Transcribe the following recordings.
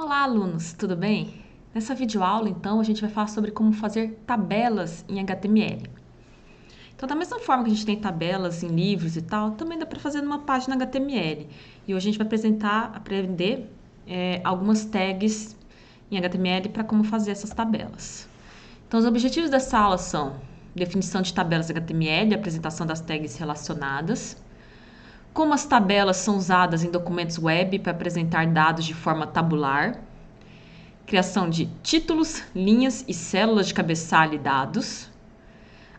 Olá, alunos, tudo bem? Nessa videoaula, então, a gente vai falar sobre como fazer tabelas em HTML. Então, da mesma forma que a gente tem tabelas em livros e tal, também dá para fazer numa página HTML. E hoje a gente vai aprender algumas tags em HTML para como fazer essas tabelas. Então, os objetivos dessa aula são definição de tabelas HTML, apresentação das tags relacionadas, como as tabelas são usadas em documentos web para apresentar dados de forma tabular, criação de títulos, linhas e células de cabeçalho e dados,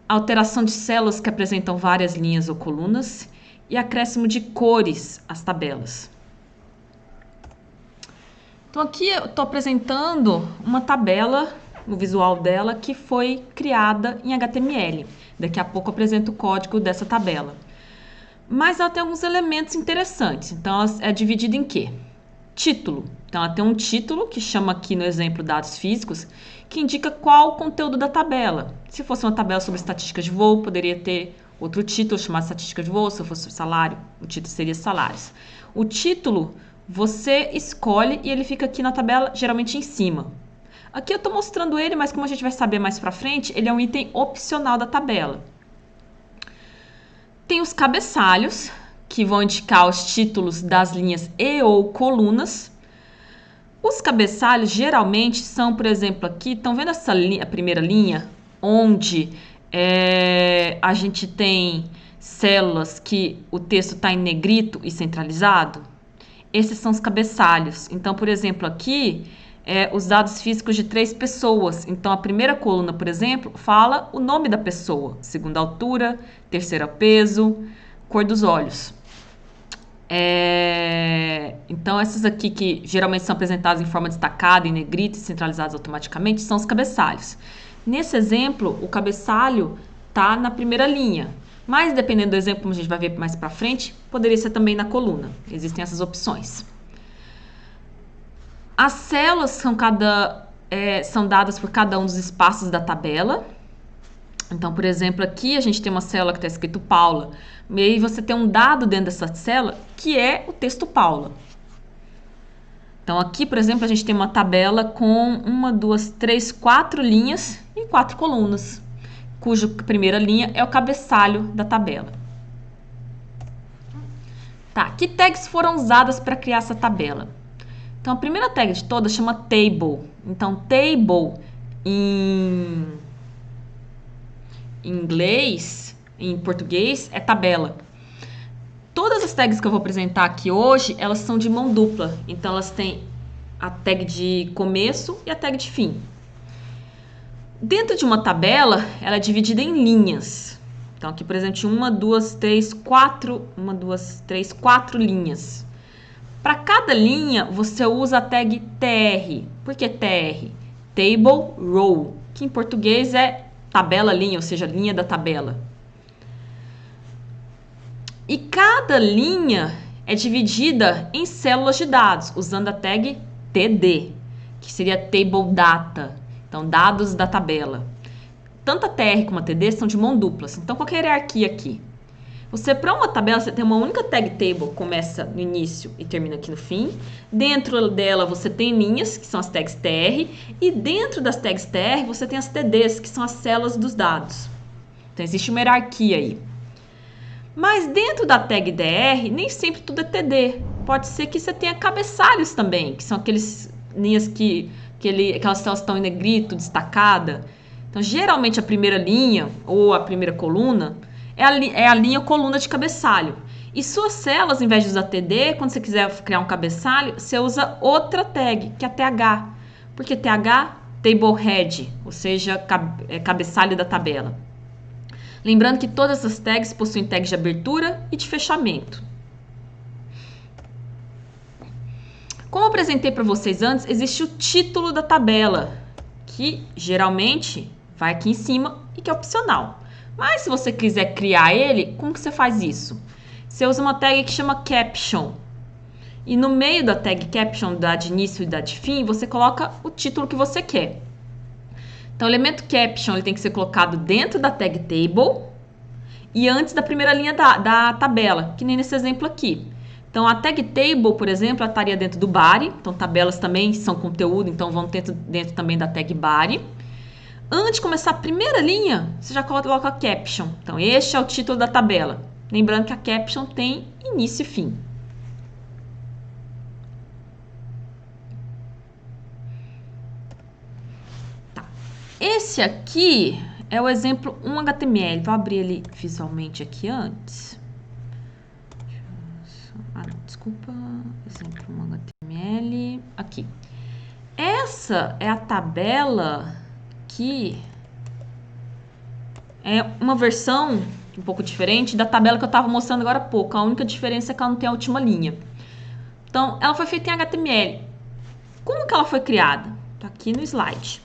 alteração de células que apresentam várias linhas ou colunas e acréscimo de cores às tabelas. Então aqui eu estou apresentando uma tabela, o visual dela, que foi criada em HTML. Daqui a pouco eu apresento o código dessa tabela. Mas ela tem alguns elementos interessantes. Então ela é dividida em quê? Título. Então, ela tem um título, que chama aqui no exemplo dados físicos, que indica qual o conteúdo da tabela. Se fosse uma tabela sobre estatística de voo, poderia ter outro título chamado estatística de voo. Se fosse salário, o título seria salários. O título você escolhe e ele fica aqui na tabela, geralmente em cima. Aqui eu estou mostrando ele, mas como a gente vai saber mais pra frente, ele é um item opcional da tabela. Tem os cabeçalhos, que vão indicar os títulos das linhas e ou colunas. Os cabeçalhos geralmente são, por exemplo, aqui, estão vendo essa linha, a primeira linha, onde a gente tem células que o texto está em negrito e centralizado? Esses são os cabeçalhos. Então, por exemplo, aqui, os dados físicos de 3 pessoas. Então, a primeira coluna, por exemplo, fala o nome da pessoa, segunda altura, terceira peso, cor dos olhos. Então, essas aqui que geralmente são apresentadas em forma destacada, em negrito e centralizadas automaticamente, são os cabeçalhos. Nesse exemplo, o cabeçalho está na primeira linha, mas dependendo do exemplo, como a gente vai ver mais para frente, poderia ser também na coluna. Existem essas opções. As células são dadas por cada um dos espaços da tabela. Então, por exemplo, aqui a gente tem uma célula que está escrito Paula. E aí você tem um dado dentro dessa célula que é o texto Paula. Então, aqui, por exemplo, a gente tem uma tabela com 1, 2, 3, 4 linhas e 4 colunas, cuja primeira linha é o cabeçalho da tabela. Tá, que tags foram usadas para criar essa tabela? Então, a primeira tag de todas chama table. Então, table em inglês, em português, é tabela. Todas as tags que eu vou apresentar aqui hoje, elas são de mão dupla. Então, elas têm a tag de começo e a tag de fim. Dentro de uma tabela, ela é dividida em linhas. Então, aqui, por exemplo, 1, 2, 3, 4. 1, 2, 3, 4 linhas. Para cada linha, você usa a tag tr. Por que tr? Table row, que em português é tabela linha, ou seja, linha da tabela. E cada linha é dividida em células de dados, usando a tag td, que seria table data, então dados da tabela. Tanto a tr como a td são de mão dupla. Então, qual é a hierarquia aqui? Para uma tabela, você tem uma única tag table, começa no início e termina aqui no fim. Dentro dela, você tem linhas, que são as tags tr, e dentro das tags tr, você tem as tds, que são as células dos dados. Então, existe uma hierarquia aí. Mas dentro da tag dr, nem sempre tudo é td. Pode ser que você tenha cabeçalhos também, que são aquelas linhas aquelas células estão em negrito, destacada. Então, geralmente, a primeira linha ou a primeira coluna é a linha ou coluna de cabeçalho. E suas células, em vez de usar TD, quando você quiser criar um cabeçalho, você usa outra tag, que é a TH. Porque TH, table head, ou seja, cabeçalho da tabela. Lembrando que todas as tags possuem tags de abertura e de fechamento. Como eu apresentei para vocês antes, existe o título da tabela, que geralmente vai aqui em cima e que é opcional. Mas se você quiser criar ele, como que você faz isso? Você usa uma tag que chama caption. E no meio da tag caption, da de início e da de fim, você coloca o título que você quer. Então, o elemento caption ele tem que ser colocado dentro da tag table e antes da primeira linha da tabela, que nem nesse exemplo aqui. Então, a tag table, por exemplo, ela estaria dentro do body. Então, tabelas também são conteúdo, então vão dentro também da tag body. Antes de começar a primeira linha, você já coloca a caption. Então, este é o título da tabela. Lembrando que a caption tem início e fim. Tá. Esse aqui é o exemplo 1HTML. Vou abrir ele visualmente aqui antes. Ah, não, desculpa. Exemplo 1HTML. Aqui. Essa é a tabela que é uma versão um pouco diferente da tabela que eu estava mostrando agora há pouco. A única diferença é que ela não tem a última linha. Então, ela foi feita em HTML. Como que ela foi criada? Está aqui no slide.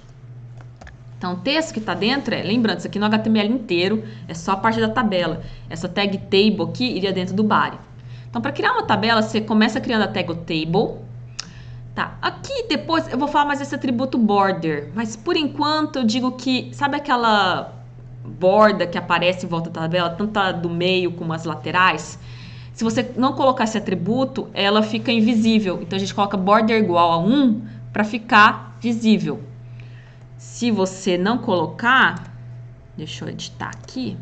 Então, o texto que está dentro lembrando, isso aqui no HTML inteiro, é só a parte da tabela. Essa tag table aqui iria dentro do body. Então, para criar uma tabela, você começa criando a tag table. Tá, aqui depois eu vou falar mais desse atributo border, mas por enquanto eu digo que, sabe aquela borda que aparece em volta da tabela, tanto a do meio como as laterais? Se você não colocar esse atributo, ela fica invisível. Então a gente coloca border igual a 1 para ficar visível. Se você não colocar, deixa eu editar aqui.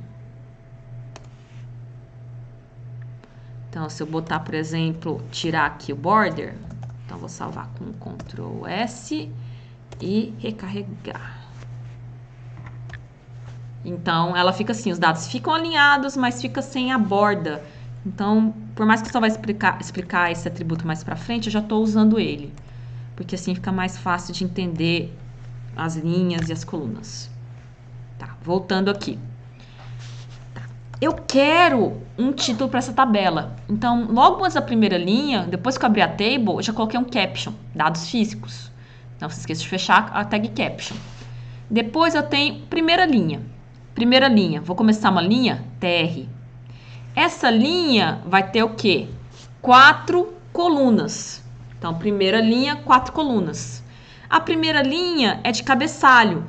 Então se eu botar, por exemplo, tirar aqui o border, então vou salvar com Ctrl S e recarregar. Então, ela fica assim, os dados ficam alinhados, mas fica sem a borda. Então, por mais que eu só vai explicar esse atributo mais pra frente, eu já estou usando ele. Porque assim fica mais fácil de entender as linhas e as colunas. Tá, voltando aqui. Tá. Eu quero um título para essa tabela. Então, logo antes da primeira linha, depois que eu abrir a table, eu já coloquei um caption, dados físicos. Não se esqueça de fechar a tag caption. Depois eu tenho primeira linha. Primeira linha, vou começar uma linha TR. Essa linha vai ter o quê? 4 colunas. Então, primeira linha, 4 colunas. A primeira linha é de cabeçalho.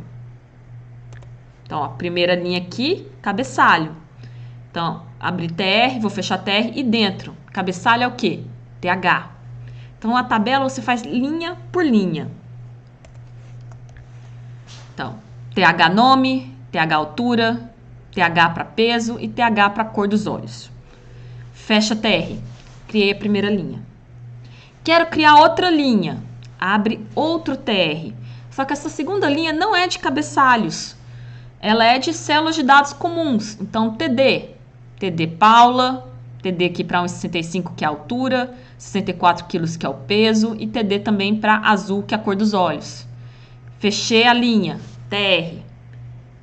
Então, ó, primeira linha aqui, cabeçalho. Então, abrir TR, vou fechar TR e dentro. Cabeçalho é o quê? TH. Então, a tabela você faz linha por linha. Então, TH nome, TH altura, TH para peso e TH para cor dos olhos. Fecha TR. Criei a primeira linha. Quero criar outra linha. Abre outro TR. Só que essa segunda linha não é de cabeçalhos. Ela é de células de dados comuns. Então, TD. TD Paula. TD aqui para 1,65 que é a altura. 64 quilos que é o peso. E TD também para azul que é a cor dos olhos. Fechei a linha. TR.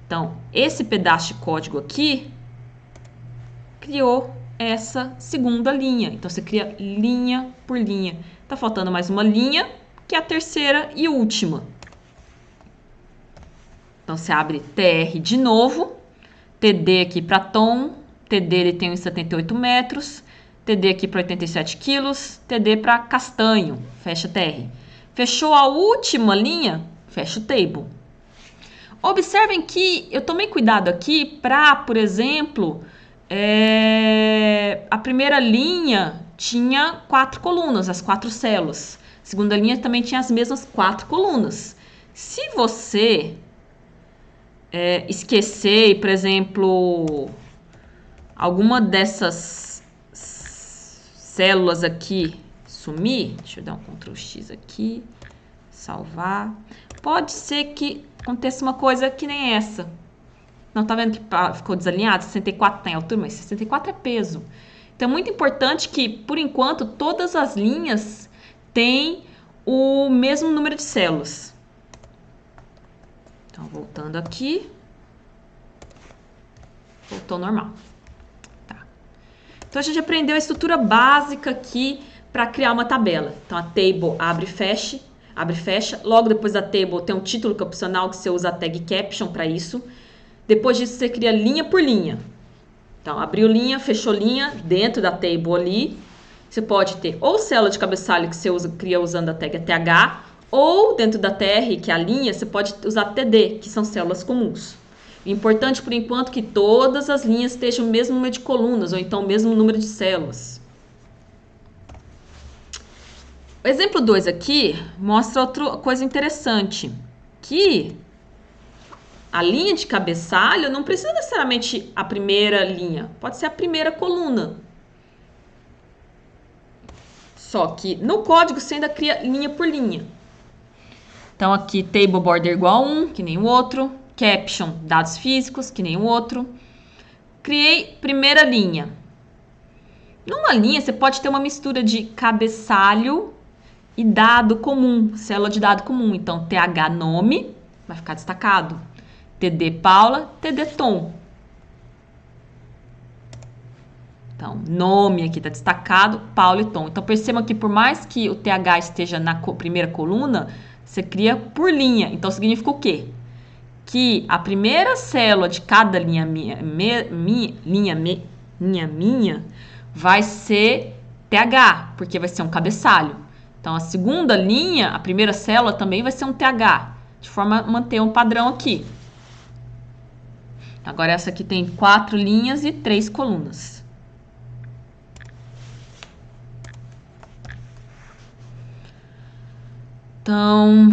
Então, esse pedaço de código aqui criou essa segunda linha. Então, você cria linha por linha. Tá faltando mais uma linha, que é a terceira e última. Então, você abre TR de novo. TD aqui para tom. TD ele tem uns 78 metros. TD aqui para 87 quilos. TD para castanho. Fecha TR. Fechou a última linha, fecha o table. Observem que eu tomei cuidado aqui para, por exemplo, a primeira linha tinha 4 colunas, as 4 células. A segunda linha também tinha as mesmas 4 colunas. Se você esquecer, por exemplo, alguma dessas células aqui sumir, deixa eu dar um Ctrl X aqui, salvar. Pode ser que aconteça uma coisa que nem essa. Não, tá vendo que ficou desalinhado? 64 tá em altura, mas 64 é peso. Então é muito importante que, por enquanto, todas as linhas têm o mesmo número de células. Então, voltando aqui. Voltou normal. Tá. Então, a gente aprendeu a estrutura básica aqui para criar uma tabela. Então, a table abre e fecha. Abre e fecha. Logo depois da table tem um título que é opcional, que você usa a tag caption para isso. Depois disso, você cria linha por linha. Então, abriu linha, fechou linha dentro da table ali. Você pode ter ou célula de cabeçalho que você cria usando a tag TH, ou dentro da TR, que é a linha, você pode usar TD, que são células comuns. O importante, por enquanto, é que todas as linhas estejam o mesmo número de colunas, ou então o mesmo número de células. O exemplo 2 aqui mostra outra coisa interessante, que a linha de cabeçalho não precisa necessariamente a primeira linha, pode ser a primeira coluna. Só que no código você ainda cria linha por linha. Então aqui table border igual a 1, que nem o outro. Caption, dados físicos, que nem o outro. Criei primeira linha. Numa linha você pode ter uma mistura de cabeçalho e dado comum, célula de dado comum. Então TH nome vai ficar destacado. TD Paula, TD Tom. Então, nome aqui está destacado, Paulo e Tom. Então, percebam que por mais que o TH esteja na primeira coluna, você cria por linha. Então, significa o quê? Que a primeira célula de cada linha minha vai ser TH, porque vai ser um cabeçalho. Então, a segunda linha, a primeira célula também vai ser um TH, de forma a manter um padrão aqui. Agora, essa aqui tem 4 linhas e 3 colunas. Então,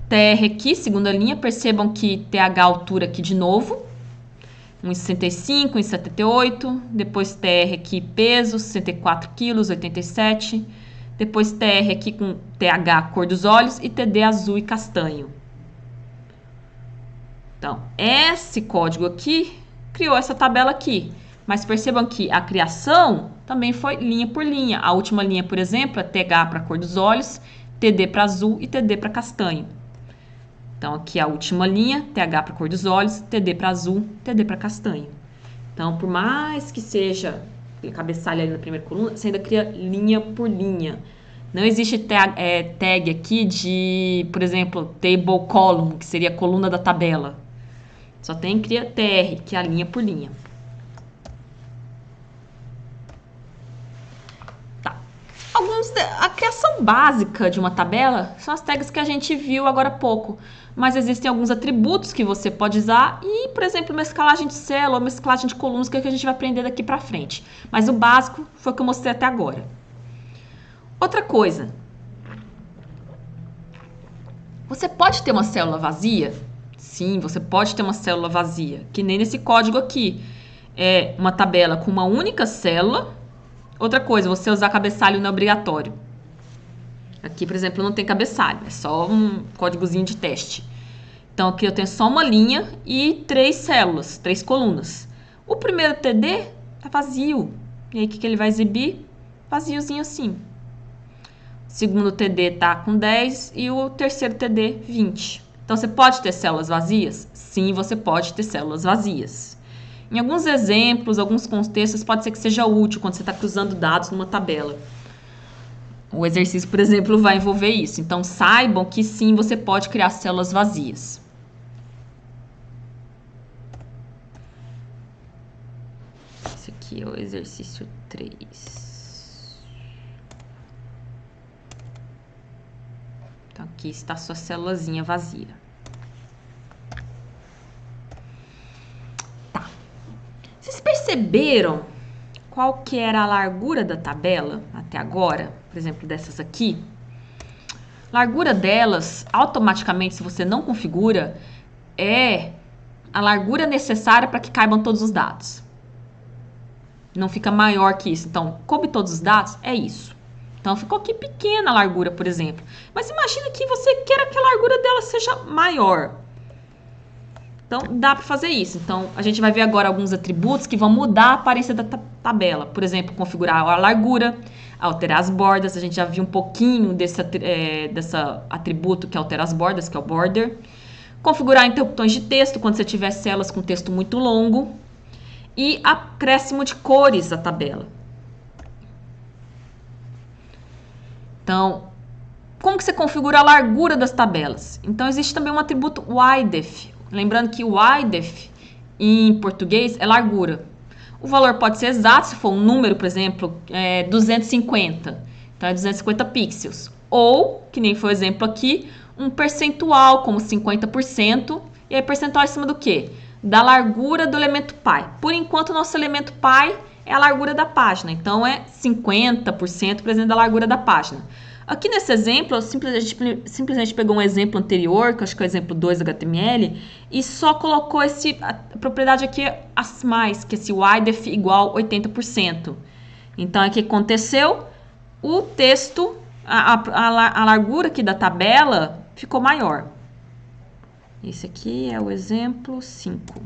TR aqui, segunda linha, percebam que TH altura aqui de novo, 1,65, 1,78, depois TR aqui peso, 64 quilos, 87, depois TR aqui com TH cor dos olhos e TD azul e castanho. Então, esse código aqui criou essa tabela aqui, mas percebam que a criação também foi linha por linha. A última linha, por exemplo, é TH para cor dos olhos, TD para azul e TD para castanho. Então, aqui a última linha, TH para cor dos olhos, TD para azul, TD para castanho. Então, por mais que seja cabeçalho ali na primeira coluna, você ainda cria linha por linha. Não existe tag aqui de, por exemplo, table column, que seria a coluna da tabela. Só cria TR, que é a linha por linha. A criação básica de uma tabela são as tags que a gente viu agora há pouco, mas existem alguns atributos que você pode usar e, por exemplo, uma escalagem de célula, uma escalagem de colunas, que é o que a gente vai aprender daqui para frente. Mas o básico foi o que eu mostrei até agora. Outra coisa, você pode ter uma célula vazia? Sim, você pode ter uma célula vazia, que nem nesse código aqui. É uma tabela com uma única célula. Outra coisa, você usar cabeçalho não é obrigatório. Aqui, por exemplo, não tem cabeçalho, é só um códigozinho de teste. Então, aqui eu tenho só uma linha e 3 células, 3 colunas. O primeiro TD tá vazio. E aí, o que ele vai exibir? Vaziozinho assim. O segundo TD tá com 10 e o terceiro TD, 20. Então, você pode ter células vazias? Sim, você pode ter células vazias. Em alguns exemplos, alguns contextos, pode ser que seja útil quando você está cruzando dados numa tabela. O exercício, por exemplo, vai envolver isso. Então, saibam que sim, você pode criar células vazias. Esse aqui é o exercício 3. Então, aqui está a sua célulazinha vazia. Vocês perceberam qual que era a largura da tabela até agora? Por exemplo, dessas aqui. Largura delas, automaticamente, se você não configura, é a largura necessária para que caibam todos os dados. Não fica maior que isso. Então, coube todos os dados, é isso. Então, ficou aqui pequena a largura, por exemplo. Mas imagina que você queira que a largura dela seja maior. Então, dá para fazer isso. Então, a gente vai ver agora alguns atributos que vão mudar a aparência da tabela. Por exemplo, configurar a largura, alterar as bordas. A gente já viu um pouquinho desse atributo que altera as bordas, que é o border. Configurar interruptões de texto, quando você tiver células com texto muito longo. E acréscimo de cores da tabela. Então, como que você configura a largura das tabelas? Então, existe também um atributo width. Lembrando que o width em português é largura. O valor pode ser exato, se for um número, por exemplo, 250. Então, é 250 pixels. Ou, que nem foi o exemplo aqui, um percentual, como 50%. E aí, percentual em cima do quê? Da largura do elemento pi. Por enquanto, o nosso elemento pi é a largura da página. Então, é 50%, por exemplo, da largura da página. Aqui nesse exemplo, a gente simplesmente pegou um exemplo anterior, que eu acho que é o exemplo 2 do HTML, e só colocou a propriedade aqui, as mais, que esse width igual 80%. Então, o que aconteceu? O texto, a largura aqui da tabela ficou maior. Esse aqui é o exemplo 5.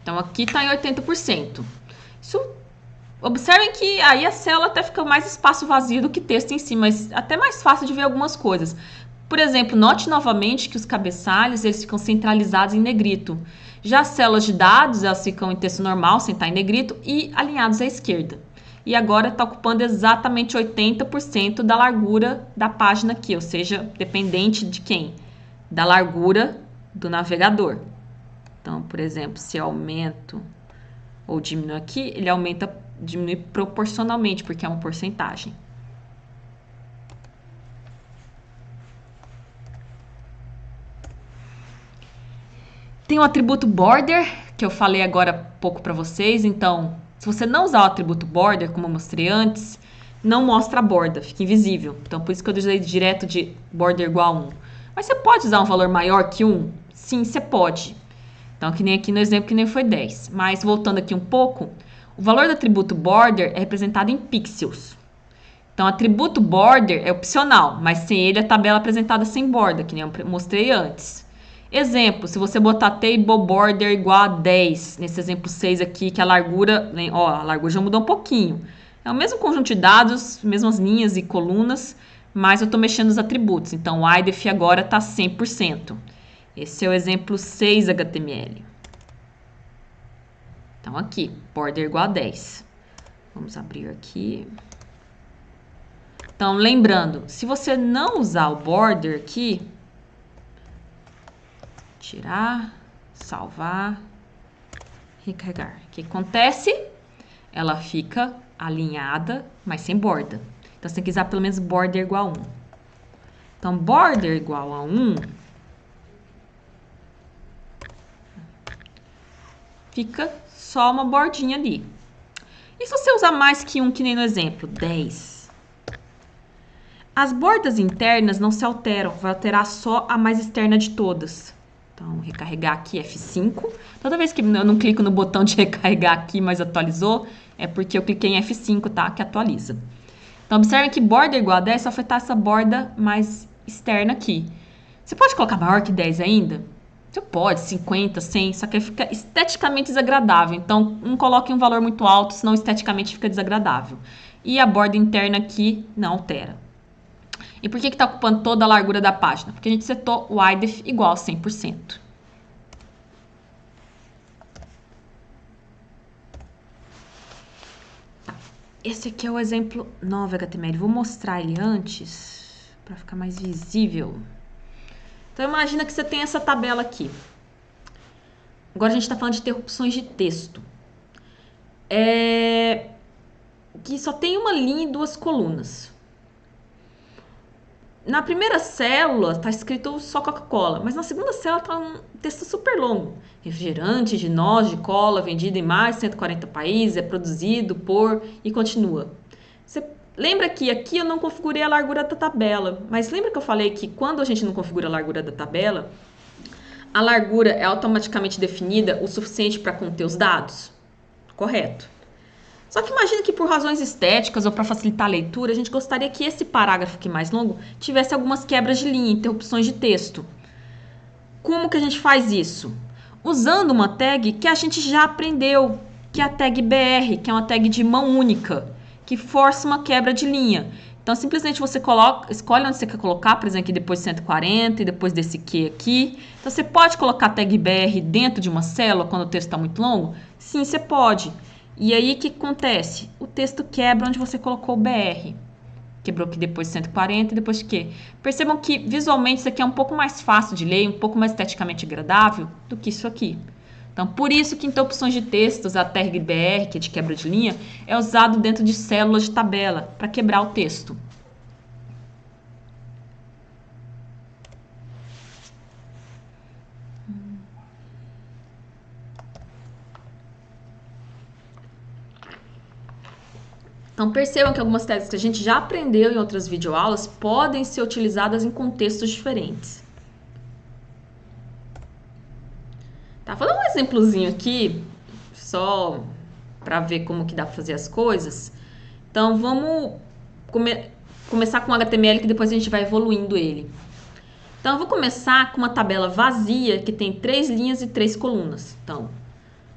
Então, aqui está em 80%. Observem que aí a célula até fica mais espaço vazio do que texto em si, mas até mais fácil de ver algumas coisas. Por exemplo, note novamente que os cabeçalhos eles ficam centralizados em negrito. Já as células de dados elas ficam em texto normal, sem estar em negrito, e alinhados à esquerda. E agora está ocupando exatamente 80% da largura da página aqui, ou seja, dependente de quem? Da largura do navegador. Então, por exemplo, se eu aumento ou diminuo aqui, ele diminui proporcionalmente, porque é uma porcentagem. Tem o atributo border, que eu falei agora há pouco para vocês. Então, se você não usar o atributo border, como eu mostrei antes, não mostra a borda, fica invisível. Então, por isso que eu usei direto de border igual a 1. Mas você pode usar um valor maior que 1? Sim, você pode. Então, que nem aqui no exemplo, que nem foi 10. Mas, voltando aqui um pouco, o valor do atributo border é representado em pixels. Então, atributo border é opcional, mas sem ele a tabela é apresentada sem borda, que nem eu mostrei antes. Exemplo, se você botar table border igual a 10, nesse exemplo 6 aqui, que a largura já mudou um pouquinho. É o mesmo conjunto de dados, mesmas linhas e colunas, mas eu estou mexendo nos atributos. Então, o width agora está 100%. Esse é o exemplo 6 HTML. Então, aqui, border igual a 10. Vamos abrir aqui. Então, lembrando, se você não usar o border aqui, tirar, salvar, recarregar. O que acontece? Ela fica alinhada, mas sem borda. Então, você tem que usar pelo menos border igual a 1. Então, border igual a 1 fica só uma bordinha ali. E se você usar mais que 1, que nem no exemplo, 10? As bordas internas não se alteram, vai alterar só a mais externa de todas. Então, recarregar aqui F5. Toda vez que eu não clico no botão de recarregar aqui, mas atualizou, é porque eu cliquei em F5, tá? Que atualiza. Então, observe que borda igual a 10 só afetar essa borda mais externa aqui. Você pode colocar maior que 10 ainda? Você pode, 50, 100, só que fica esteticamente desagradável. Então, não coloque um valor muito alto, senão esteticamente fica desagradável. E a borda interna aqui não altera. E por que está ocupando toda a largura da página? Porque a gente setou o width igual a 100%. Tá. Esse aqui é o exemplo 9 HTML. Vou mostrar ele antes, para ficar mais visível. Então, imagina que você tem essa tabela aqui. Agora a gente está falando de interrupções de texto. Que só tem uma linha e 2 colunas. Na primeira célula está escrito só Coca-Cola, mas na segunda célula está um texto super longo. Refrigerante de noz de cola vendido em mais de 140 países, é produzido por... e continua. Você lembra que aqui eu não configurei a largura da tabela, mas lembra que eu falei que quando a gente não configura a largura da tabela, a largura é automaticamente definida o suficiente para conter os dados? Correto. Só que imagina que por razões estéticas ou para facilitar a leitura, a gente gostaria que esse parágrafo aqui mais longo tivesse algumas quebras de linha, interrupções de texto. Como que a gente faz isso? Usando uma tag que a gente já aprendeu, que é a tag BR, que é uma tag de mão única, que força uma quebra de linha. Então, simplesmente você escolhe onde você quer colocar, por exemplo, aqui depois de 140 e depois desse Q aqui. Então, você pode colocar a tag BR dentro de uma célula quando o texto está muito longo? Sim, você pode. E aí, o que acontece? O texto quebra onde você colocou o BR. Quebrou aqui depois de 140 e depois de quê? Percebam que, visualmente, isso aqui é um pouco mais fácil de ler, um pouco mais esteticamente agradável do que isso aqui. Então, por isso que em opções de textos, a tag BR, que é de quebra de linha, é usado dentro de células de tabela, para quebrar o texto. Então, percebam que algumas técnicas que a gente já aprendeu em outras videoaulas podem ser utilizadas em contextos diferentes. Tá, vou dar um exemplozinho aqui, só para ver como que dá para fazer as coisas. Então, vamos começar com o HTML, que depois a gente vai evoluindo ele. Então, eu vou começar com uma tabela vazia, que tem 3 linhas e 3 colunas. Então,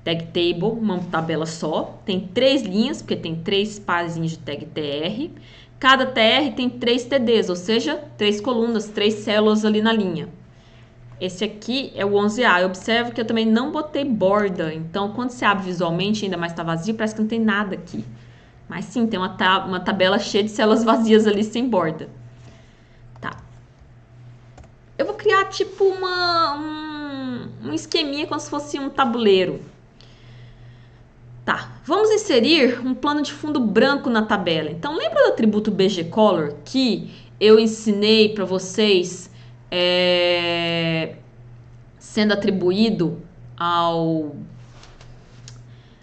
tag table, uma tabela só, tem 3 linhas, porque tem 3 parzinhos de tag tr. Cada tr tem 3 tds, ou seja, 3 colunas, 3 células ali na linha. Esse aqui é o 11A. Eu observo que eu também não botei borda, então quando você abre visualmente, ainda mais está vazio, parece que não tem nada aqui. Mas sim, tem uma tabela cheia de células vazias ali sem borda. Tá. Eu vou criar tipo um esqueminha como se fosse um tabuleiro. Tá, vamos inserir um plano de fundo branco na tabela. Então, lembra do atributo BGColor que eu ensinei para vocês sendo atribuído ao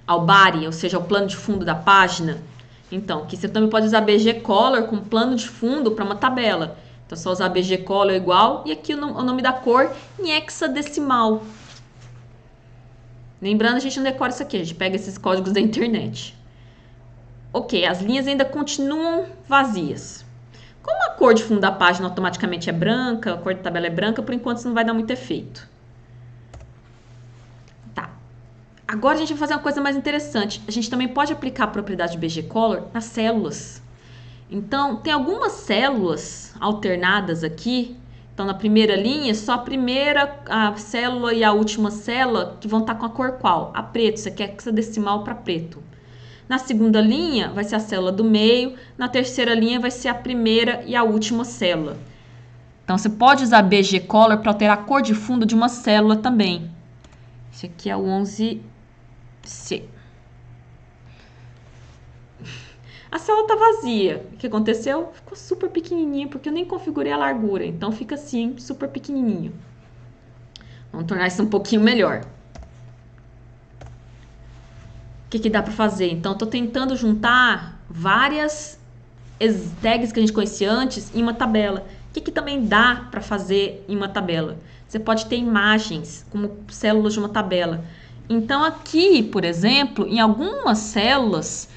body, ou seja, ao plano de fundo da página? Então, que você também pode usar BGColor com plano de fundo para uma tabela. Então, é só usar BGColor igual e aqui o nome da cor em hexadecimal. Lembrando, a gente não decora isso aqui, a gente pega esses códigos da internet. Ok, as linhas ainda continuam vazias. Como a cor de fundo da página automaticamente é branca, a cor da tabela é branca, por enquanto isso não vai dar muito efeito. Tá. Agora a gente vai fazer uma coisa mais interessante. A gente também pode aplicar a propriedade BGColor nas células. Então, tem algumas células alternadas aqui. Então, na primeira linha, só a célula e a última célula que vão estar com a cor qual? A preto, isso aqui é hexadecimal para preto. Na segunda linha, vai ser a célula do meio. Na terceira linha, vai ser a primeira e a última célula. Então, você pode usar BGColor para alterar a cor de fundo de uma célula também. Esse aqui é o 11C. A célula está vazia. O que aconteceu? Ficou super pequenininho, porque eu nem configurei a largura. Então, fica assim, super pequenininho. Vamos tornar isso um pouquinho melhor. O que dá para fazer? Então, estou tentando juntar várias tags que a gente conhecia antes em uma tabela. O que também dá para fazer em uma tabela? Você pode ter imagens como células de uma tabela. Então, aqui, por exemplo, em algumas células,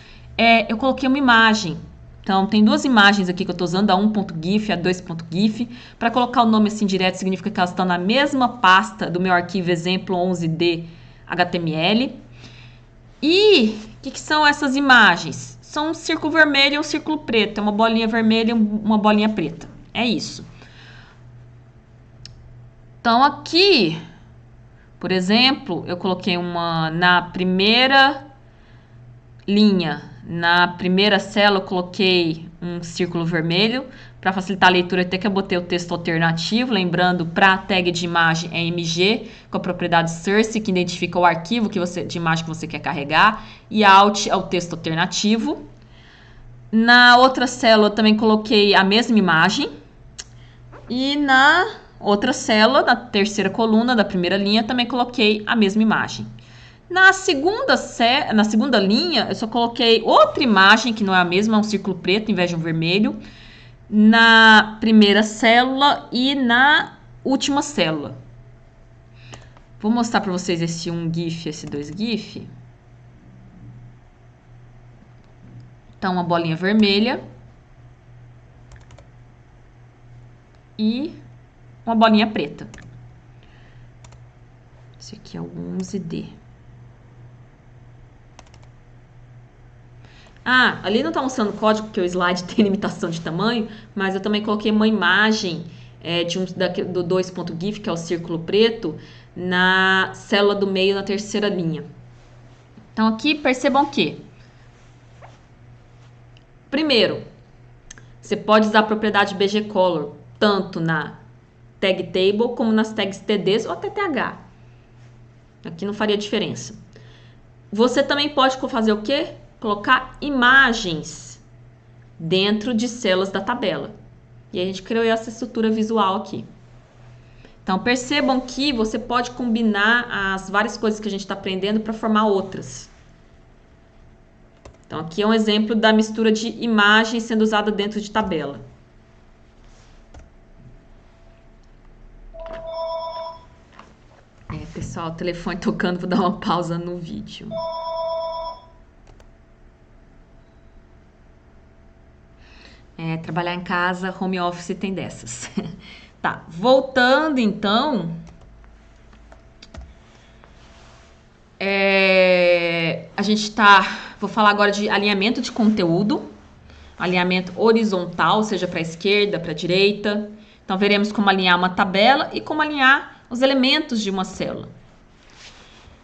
eu coloquei uma imagem. Então, tem 2 imagens aqui que eu estou usando, a 1.gif e a 2.gif. Para colocar o nome assim direto, significa que elas estão na mesma pasta do meu arquivo exemplo 11D HTML. E o que são essas imagens? São um círculo vermelho e um círculo preto. É uma bolinha vermelha e uma bolinha preta. É isso. Então, aqui, por exemplo, eu coloquei na primeira linha. Na primeira célula, eu coloquei um círculo vermelho. Para facilitar a leitura, até que eu botei o texto alternativo. Lembrando, para a tag de imagem é MG, com a propriedade source, que identifica o arquivo de imagem que você quer carregar. E out é o texto alternativo. Na outra célula, eu também coloquei a mesma imagem. E na outra célula, na terceira coluna da primeira linha, também coloquei a mesma imagem. Na segunda linha, eu só coloquei outra imagem, que não é a mesma, é um círculo preto em vez de um vermelho, na primeira célula e na última célula. Vou mostrar para vocês esse 1 GIF, esse 2 GIF. Então, uma bolinha vermelha e uma bolinha preta. Esse aqui é o 11D. Ali não está mostrando o código, porque o slide tem limitação de tamanho, mas eu também coloquei uma imagem do 2.gif, que é o círculo preto, na célula do meio, na terceira linha. Então, aqui, percebam que, primeiro, você pode usar a propriedade BGColor, tanto na tag table, como nas tags TDs ou até TH. Aqui não faria diferença. Você também pode fazer o quê? Colocar imagens dentro de células da tabela. E a gente criou essa estrutura visual aqui. Então, percebam que você pode combinar as várias coisas que a gente está aprendendo para formar outras. Então, aqui é um exemplo da mistura de imagem sendo usada dentro de tabela. Pessoal, o telefone tocando, vou dar uma pausa no vídeo. Trabalhar em casa, home office tem dessas. Tá, voltando então. A gente vou falar agora de alinhamento de conteúdo. Alinhamento horizontal, seja para a esquerda, para a direita. Então, veremos como alinhar uma tabela e como alinhar os elementos de uma célula.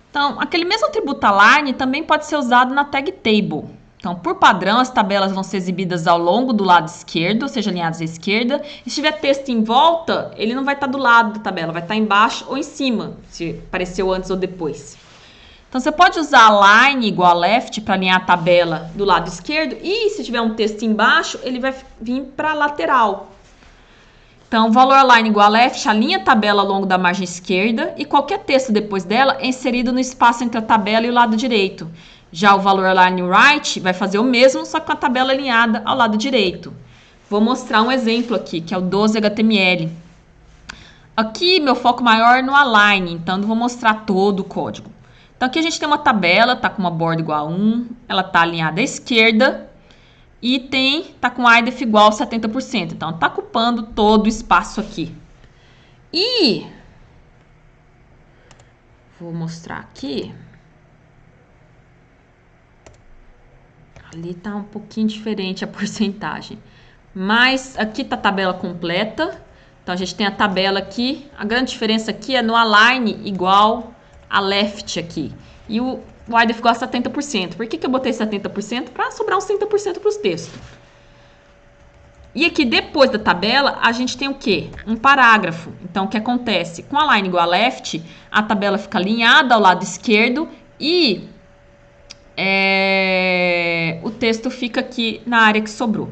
Então, aquele mesmo atributo align também pode ser usado na tag table. Então, por padrão, as tabelas vão ser exibidas ao longo do lado esquerdo, ou seja, alinhadas à esquerda. E se tiver texto em volta, ele não vai estar do lado da tabela, vai estar embaixo ou em cima, se apareceu antes ou depois. Então, você pode usar align igual a left para alinhar a tabela do lado esquerdo. E se tiver um texto embaixo, ele vai vir para a lateral. Então, valor align igual a left alinha a tabela ao longo da margem esquerda e qualquer texto depois dela é inserido no espaço entre a tabela e o lado direito. Já o valor align right vai fazer o mesmo, só que com a tabela alinhada ao lado direito. Vou mostrar um exemplo aqui, que é o 12 HTML. Aqui, meu foco maior é no align, então não vou mostrar todo o código. Então, aqui a gente tem uma tabela, tá com uma borda igual a 1, ela tá alinhada à esquerda e tá com IDEF igual a 70%. Então, tá ocupando todo o espaço aqui. E vou mostrar aqui. Ali tá um pouquinho diferente a porcentagem. Mas aqui tá a tabela completa. Então, a gente tem a tabela aqui. A grande diferença aqui é no align igual a left aqui. E o IDEF igual a 70%. Por que eu botei 70%? Para sobrar uns 30% para os textos. E aqui, depois da tabela, a gente tem o quê? Um parágrafo. Então, o que acontece? Com align igual a left, a tabela fica alinhada ao lado esquerdo e o texto fica aqui na área que sobrou.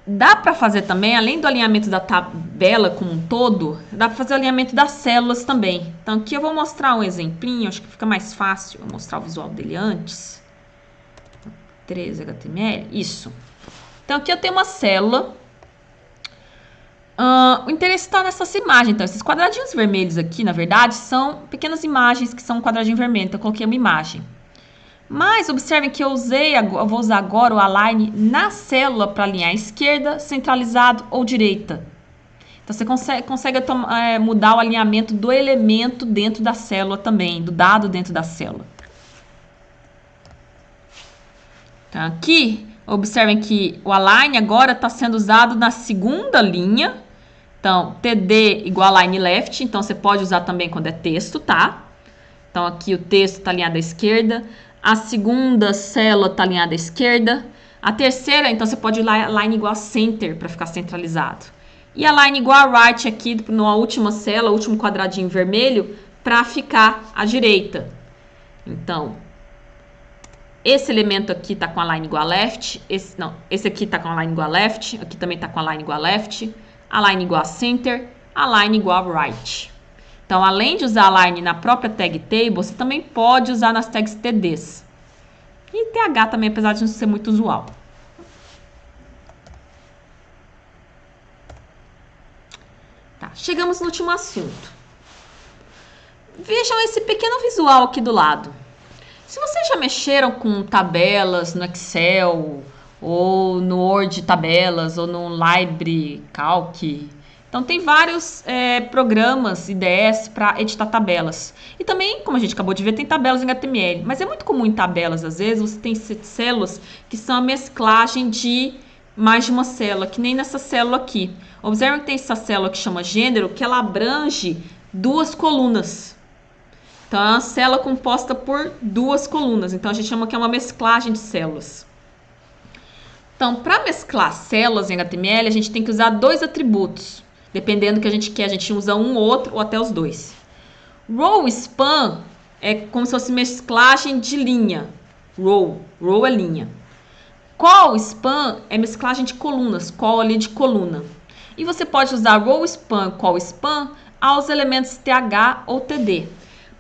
Dá para fazer também, além do alinhamento da tabela como um todo, dá para fazer o alinhamento das células também. Então, aqui eu vou mostrar um exemplinho, acho que fica mais fácil eu mostrar o visual dele antes. 13 HTML, isso. Então, aqui eu tenho uma célula. O interesse está nessas imagens. Então, esses quadradinhos vermelhos aqui, na verdade, são pequenas imagens que são um quadradinho vermelho. Então, eu coloquei uma imagem. Mas observem que eu vou usar agora o align na célula para alinhar esquerda, centralizado ou direita. Então, você consegue mudar o alinhamento do elemento dentro da célula também, do dado dentro da célula. Então, aqui, observem que o align agora está sendo usado na segunda linha. Então, TD igual a align left. Então, você pode usar também quando é texto, tá? Então, aqui o texto está alinhado à esquerda. A segunda célula está alinhada à esquerda. A terceira, então, você pode usar align igual a center para ficar centralizado. E align igual a right aqui na última célula, último quadradinho vermelho, para ficar à direita. Então, esse elemento aqui está com align igual a left. Esse aqui está com align igual a left. Aqui também está com align igual a left. Align igual a center. Align igual a right. Então, além de usar align na própria tag table, você também pode usar nas tags TDs. E TH também, apesar de não ser muito usual. Tá, chegamos no último assunto. Vejam esse pequeno visual aqui do lado. Se vocês já mexeram com tabelas no Excel, ou no Word Tabelas, ou no Library Calc, então tem vários programas IDS para editar tabelas. E também, como a gente acabou de ver, tem tabelas em HTML. Mas é muito comum em tabelas, às vezes, você tem células que são a mesclagem de mais de uma célula, que nem nessa célula aqui. Observe que tem essa célula que chama gênero, que ela abrange duas colunas. Então, é uma célula composta por duas colunas. Então, a gente chama que é uma mesclagem de células. Então, para mesclar células em HTML, a gente tem que usar dois atributos. Dependendo do que a gente quer, a gente usa um ou outro ou até os dois. Row span é como se fosse mesclagem de linha. Row é linha. Col span é mesclagem de colunas, col ali de coluna. E você pode usar row span, col span aos elementos TH ou TD.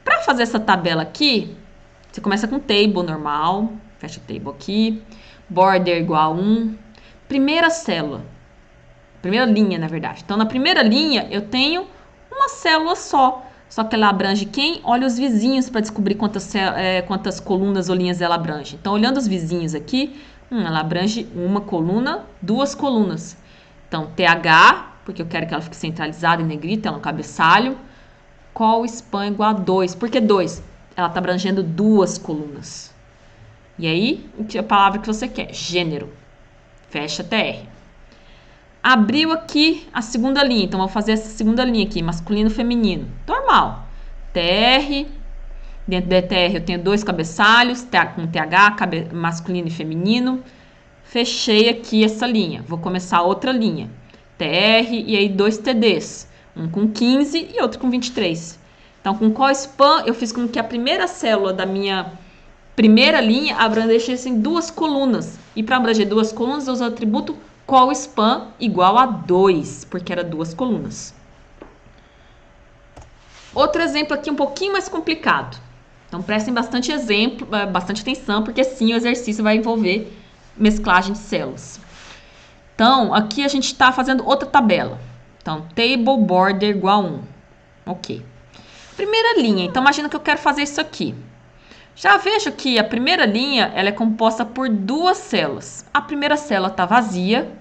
Para fazer essa tabela aqui, você começa com table normal, fecha o table aqui, border igual a 1, primeira célula, primeira linha, na verdade. Então, na primeira linha, eu tenho uma célula só que ela abrange quem? Olha os vizinhos para descobrir quantas colunas ou linhas ela abrange. Então, olhando os vizinhos aqui, ela abrange uma coluna, duas colunas. Então, TH, porque eu quero que ela fique centralizada em negrita, ela é um cabeçalho. Col span igual a 2. Por que 2? Ela está abrangendo duas colunas. E aí, a palavra que você quer? Gênero. Fecha TR. Abriu aqui a segunda linha. Então, vou fazer essa segunda linha aqui, masculino e feminino. Normal. TR. Dentro da TR eu tenho dois cabeçalhos, com TH, masculino e feminino. Fechei aqui essa linha. Vou começar outra linha. TR e aí dois TDs. Um com 15 e outro com 23. Então, com col span, eu fiz com que a primeira célula da minha primeira linha abrangesse em duas colunas. E para abranger duas colunas, eu uso o atributo col span igual a 2, porque era duas colunas. Outro exemplo aqui um pouquinho mais complicado. Então, prestem bastante atenção, porque sim, o exercício vai envolver mesclagem de células. Então, aqui a gente está fazendo outra tabela. Então, table border igual a 1. Ok. Primeira linha. Então, imagina que eu quero fazer isso aqui. Já vejo que a primeira linha ela é composta por duas células. A primeira célula está vazia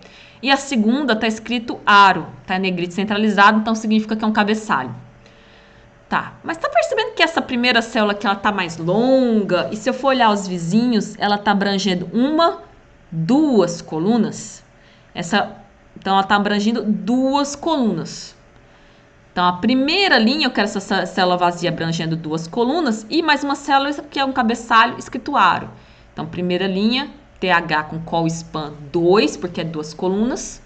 e a segunda está escrito aro. Está em negrito centralizado, então significa que é um cabeçalho. Tá, mas tá percebendo que essa primeira célula aqui ela tá mais longa? E se eu for olhar os vizinhos, ela tá abrangendo duas colunas? Então, ela está abrangendo duas colunas. Então, a primeira linha, eu quero essa célula vazia abrangendo duas colunas e mais uma célula que é um cabeçalho escrito aro. Então, primeira linha, TH com col span 2, porque é duas colunas.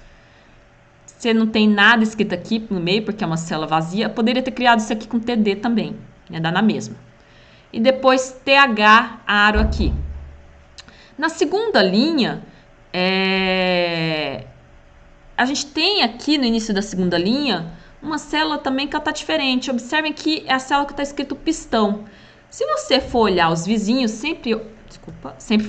Você não tem nada escrito aqui no meio, porque é uma célula vazia. Eu poderia ter criado isso aqui com TD também, ia dar na mesma. E depois, TH aro aqui. Na segunda linha, a gente tem aqui no início da segunda linha uma célula também que está diferente. Observem que é a célula que está escrito pistão. Se você for olhar os vizinhos, sempre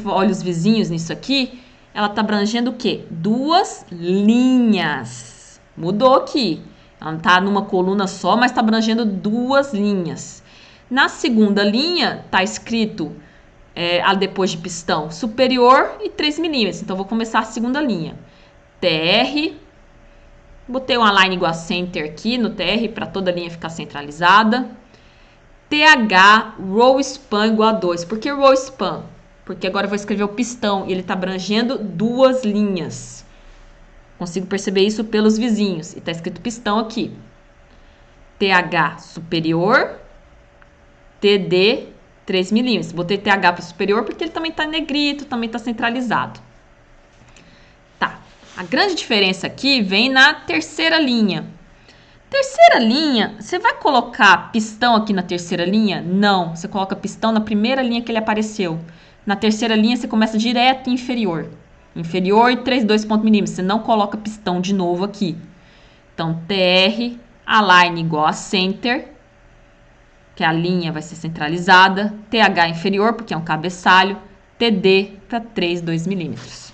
olha os vizinhos nisso aqui, ela está abrangendo o quê? Duas linhas. Mudou aqui. Ela não está numa coluna só, mas está abrangendo duas linhas. Na segunda linha, está escrito, depois de pistão, superior e 3 milímetros. Então, vou começar a segunda linha. TR, botei uma line igual a center aqui no TR para toda a linha ficar centralizada. TH, row span igual a 2. Por que row span? Porque agora eu vou escrever o pistão e ele está abrangendo duas linhas. Consigo perceber isso pelos vizinhos. E está escrito pistão aqui. TH superior, TD 3 milímetros. Botei TH para superior porque ele também está negrito, também está centralizado. A grande diferença aqui vem na terceira linha. Terceira linha, você vai colocar pistão aqui na terceira linha? Não, você coloca pistão na primeira linha que ele apareceu. Na terceira linha, você começa direto em inferior. Inferior e 3,2 ponto milímetros. Você não coloca pistão de novo aqui. Então, TR, align igual a center, que a linha vai ser centralizada. TH inferior, porque é um cabeçalho. TD para 3,2 milímetros.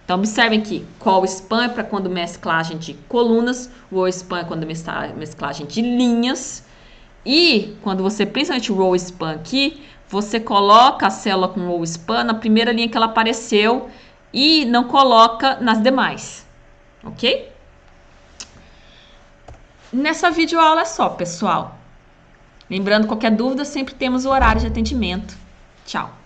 Então, observem que col span é para quando mesclagem de colunas, row span é quando mesclagem de linhas. E quando você, principalmente row span aqui, você coloca a célula com row span na primeira linha que ela apareceu e não coloca nas demais. Ok? Nessa videoaula é só, pessoal. Lembrando, qualquer dúvida, sempre temos o horário de atendimento. Tchau!